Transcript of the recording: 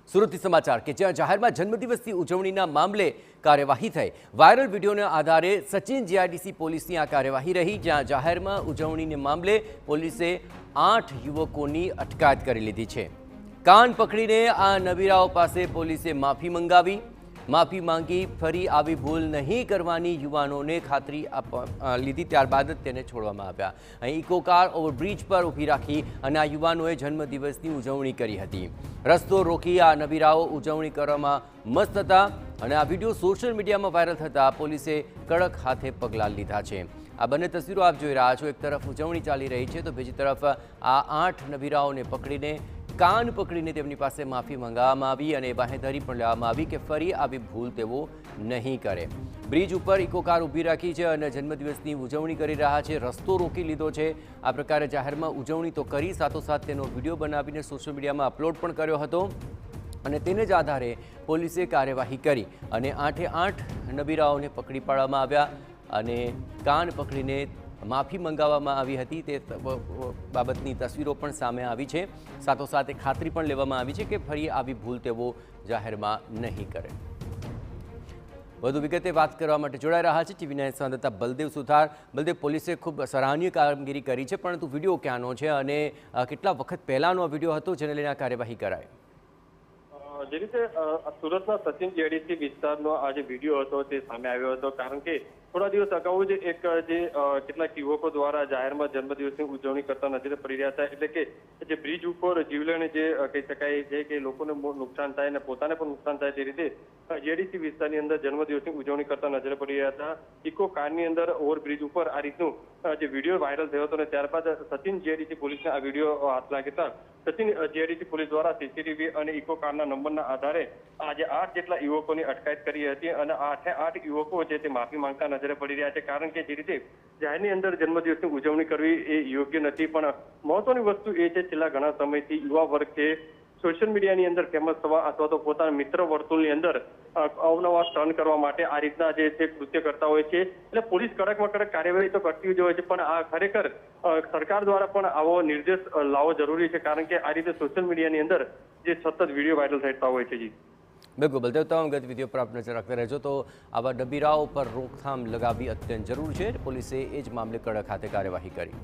સુરતથી સમાચાર કે જ્યાં જાહેરમાં જન્મદિવસની ઉજવણીના મામલે કાર્યવાહી થઈ। વાયરલ વિડીયોના આધારે સચિન જીઆઈડીસી પોલીસની આ કાર્યવાહી રહી, જ્યાં જાહેરમાં ઉજવણીને મામલે પોલીસે 8 યુવકોની અટકાયત કરી લીધી છે। કાન પકડીને આ નબીરાઓ પાસે પોલીસે માફી મંગાવી, માફી માંગી ફરી આવી ભૂલ નહીં કરવાની યુવાનોને ખાતરી લીધી। ત્યારબાદ જ તેને છોડવામાં આવ્યા। અહીં ઇકો કાર ઓવરબ્રિજ પર ઊભી રાખી અને આ યુવાનોએ જન્મદિવસની ઉજવણી કરી હતી। રસ્તો રોકી આ નબીરાઓ ઉજવણી કરવામાં મસ્ત હતા અને આ વિડીયો સોશિયલ મીડિયામાં વાયરલ થતાં પોલીસે કડક હાથે પગલાં લીધા છે। આ બંને તસવીરો આપ જોઈ રહ્યા છો। એક તરફ ઉજવણી ચાલી રહી છે તો બીજી તરફ આ 8 નબીરાઓને પકડીને કાન પકડીને તેમની પાસે માફી મંગાવવામાં આવી અને બાહેધરી પણ લેવામાં આવી કે ફરી આવી ભૂલ તેઓ નહીં કરે। બ્રિજ ઉપર ઇકો કાર ઊભી રાખી છે અને જન્મદિવસની ઉજવણી કરી રહ્યા છે, રસ્તો રોકી લીધો છે। આ પ્રકારે જાહેરમાં ઉજવણી તો કરી, સાથોસાથ તેનો વિડીયો બનાવીને સોશિયલ મીડિયામાં અપલોડ પણ કર્યો હતો અને તેને જ આધારે પોલીસે કાર્યવાહી કરી અને 8 નબીરાઓને પકડી પાડવામાં આવ્યા અને કાન પકડીને માફી મંગાવવામાં આવી હતી। તે બાબતની તસવીરો પણ સામે આવી છે। સાથોસાથ ખાતરી પણ લેવામાં આવી છે કે ફરી આવી ભૂલ તેઓ જાહેરમાં નહીં કરે। વધુ વિગતે વાત કરવા માટે જોડાઈ રહ્યા છે ટીવી 9 સંવાદદાતા બલદેવ સુથાર। બલદેવ, પોલીસે ખૂબ સરાહનીય કામગીરી કરી છે, પરંતુ વિડીયો ક્યાંનો છે અને કેટલા વખત પહેલાનો આ વિડીયો હતો જેને લઈને આ કાર્યવાહી કરાઈ? જે રીતે સુરતના સચિન જીઆઈડીસી વિસ્તારનો આ જે વિડીયો હતો તે સામે આવ્યો હતો, કારણ કે થોડા દિવસ અગાઉ જ કેટલાક યુવકો દ્વારા જાહેરમાં જન્મદિવસની ઉજવણી કરતા નજરે પડી રહ્યા હતા। એટલે કે જે બ્રિજ ઉપર જીવલેણ જે કહી શકાય છે કે લોકોને નુકસાન થાય અને પોતાને પણ નુકસાન થાય, તે રીતે જીઆઈડીસી વિસ્તારની અંદર જન્મદિવસની ઉજવણી કરતા નજરે પડી રહ્યા હતા। ઇકો કારની અંદર ઓવરબ્રિજ ઉપર આ રીતનું જે વિડીયો વાયરલ થયો હતો અને ત્યારબાદ સચિન જીઆઈડીસી પોલીસને આ વિડીયો હાથ લાગતા સચિન જીઆઈડીસી પોલીસ દ્વારા સીસીટીવી અને ઇકો કારના નંબરના આધારે આજે 8 જેટલા યુવકોની અટકાયત કરી હતી અને 8 યુવકો છે તે માફી માંગતા નજરે પડી રહ્યા છે। કારણ કે જે રીતે જાહેરની અંદર જન્મદિવસની ઉજવણી કરવી એ યોગ્ય નથી, પણ મહત્વની વસ્તુ એ છે છેલ્લા ઘણા સમયથી યુવા વર્ગ છે સોશિયલ મીડિયાની અંદર ફેમસ થવા અથવા તો પોતાના મિત્ર વર્તુળની અંદર અવનવા સ્ટન કરવા માટે આ રીતના જે છે કૃત્ય કરતા હોય છે। એટલે પોલીસ કડકમાં કડક કાર્યવાહી તો કરતી જ હોય છે, પણ આ ખરેખર સરકાર દ્વારા પણ આવો નિર્દેશ લાવવો જરૂરી છે, કારણ કે આ રીતે સોશિયલ મીડિયાની અંદર જે સતત વિડીયો વાયરલ થતા હોય છે। જી બિલકુલ બલદેવ, તમામ ગતિવિધિઓ પર આપ નજર રાખતા રહેજો। તો આવા નબીરાઓ પર રોકથામ લગાવવી અત્યંત જરૂર છે। પોલીસે એ જ મામલે કડક હાથે કાર્યવાહી કરી।